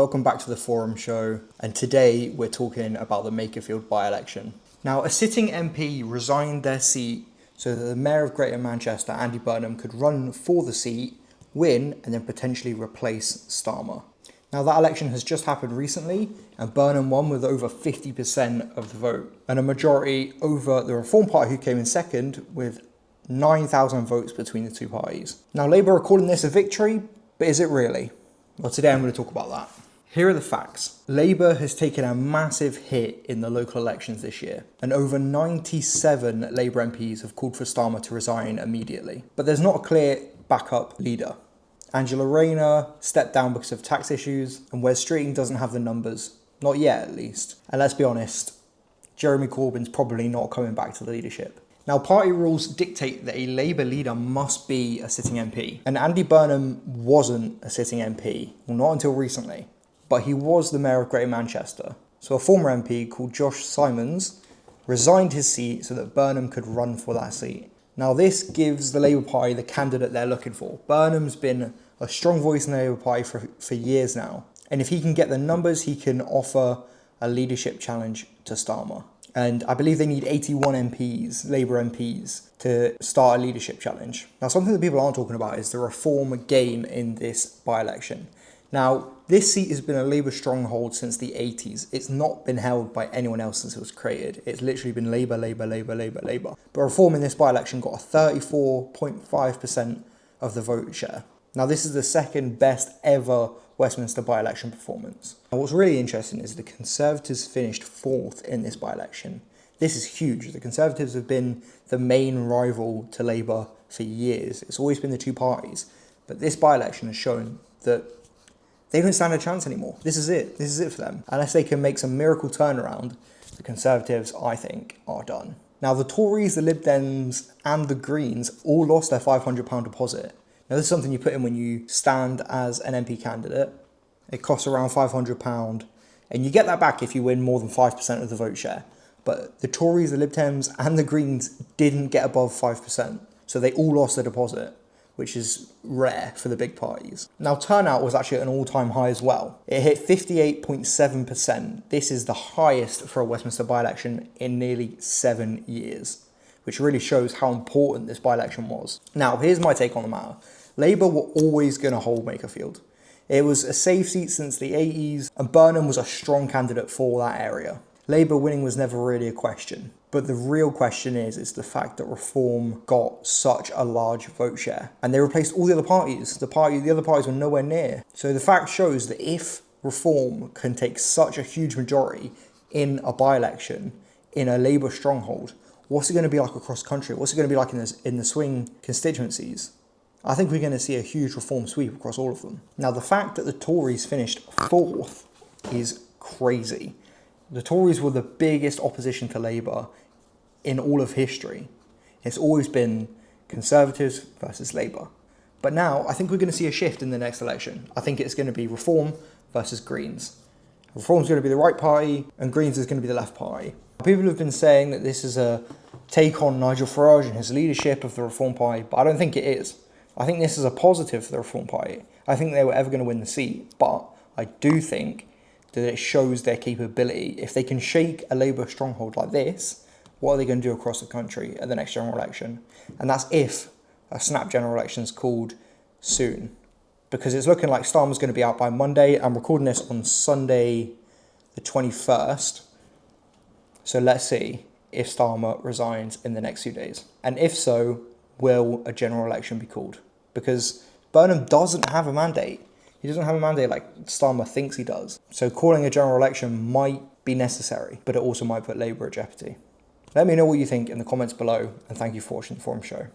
welcome back to the Forum Show, and today we're talking about the Makerfield by-election. Now, a sitting MP resigned their seat so that the Mayor of Greater Manchester, Andy Burnham, could run for the seat, win, and then potentially replace Starmer. Now, that election has just happened recently, and Burnham won with over 50% of the vote, and a majority over the Reform Party, who came in second with 9,000 votes between the two parties. Now, Labour are calling this a victory, but is it really? Well, today I'm going to talk about that. Here are the facts. Labour has taken a massive hit in the local elections this year, and over 97 Labour MPs have called for Starmer to resign immediately. But there's not a clear backup leader. Angela Rayner stepped down because of tax issues, and Wes Streeting doesn't have the numbers, not yet at least. And let's be honest, Jeremy Corbyn's probably not coming back to the leadership. Now, party rules dictate that a Labour leader must be a sitting MP, and Andy Burnham wasn't a sitting MP, well, not until recently, but he was the Mayor of Greater Manchester. So a former MP called Josh Simons resigned his seat so that Burnham could run for that seat. Now, this gives the Labour Party the candidate they're looking for. Burnham's been a strong voice in the Labour Party for years now, and if he can get the numbers, he can offer a leadership challenge to Starmer. And I believe they need 81 MPs, Labour MPs, to start a leadership challenge. Now, something that people aren't talking about is the Reform gain in this by-election. Now, this seat has been a Labour stronghold since the 80s. It's not been held by anyone else since it was created. It's literally been Labour, Labour, Labour, Labour, Labour. But Reform in this by-election got a 34.5% of the vote share. Now, this is the second best ever Westminster by-election performance. Now, what's really interesting is the Conservatives finished fourth in this by-election. This is huge. The Conservatives have been the main rival to Labour for years. It's always been the two parties. But this by-election has shown that they don't stand a chance anymore. This is it. This is it for them. Unless they can make some miracle turnaround, the Conservatives, I think, are done. Now, the Tories, the Lib Dems, and the Greens all lost their £500 deposit. Now, this is something you put in when you stand as an MP candidate. It costs around £500, and you get that back if you win more than 5% of the vote share. But the Tories, the Lib Dems, and the Greens didn't get above 5%, so they all lost their deposit, which is rare for the big parties. Now, turnout was actually at an all-time high as well. It hit 58.7%. This is the highest for a Westminster by-election in nearly 7 years, which really shows how important this by-election was. Now, here's my take on the matter. Labour were always going to hold Makerfield. It was a safe seat since the 80s, and Burnham was a strong candidate for that area. Labour winning was never really a question. But the real question is the fact that Reform got such a large vote share, and they replaced all the other parties. The other parties were nowhere near. So the fact shows that if Reform can take such a huge majority in a by-election, in a Labour stronghold, what's it going to be like across country? What's it going to be like in the swing constituencies? I think we're going to see a huge Reform sweep across all of them. Now, the fact that the Tories finished fourth is crazy. The Tories were the biggest opposition to Labour in all of history. It's always been Conservatives versus Labour. But now, I think we're going to see a shift in the next election. I think it's going to be Reform versus Greens. Reform's going to be the right party, and Greens is going to be the left party. People have been saying that this is a take on Nigel Farage and his leadership of the Reform Party, but I don't think it is. I think this is a positive for the Reform Party. I think they were ever going to win the seat, but I do think that it shows their capability. If they can shake a Labour stronghold like this, what are they going to do across the country at the next general election? And that's if a snap general election is called soon. Because it's looking like Starmer's going to be out by Monday. I'm recording this on Sunday the 21st. So let's see if Starmer resigns in the next few days. And if so, will a general election be called? Because Burnham doesn't have a mandate. He doesn't have a mandate like Starmer thinks he does. So calling a general election might be necessary, but it also might put Labour at jeopardy. Let me know what you think in the comments below, and thank you for watching the Forum Show.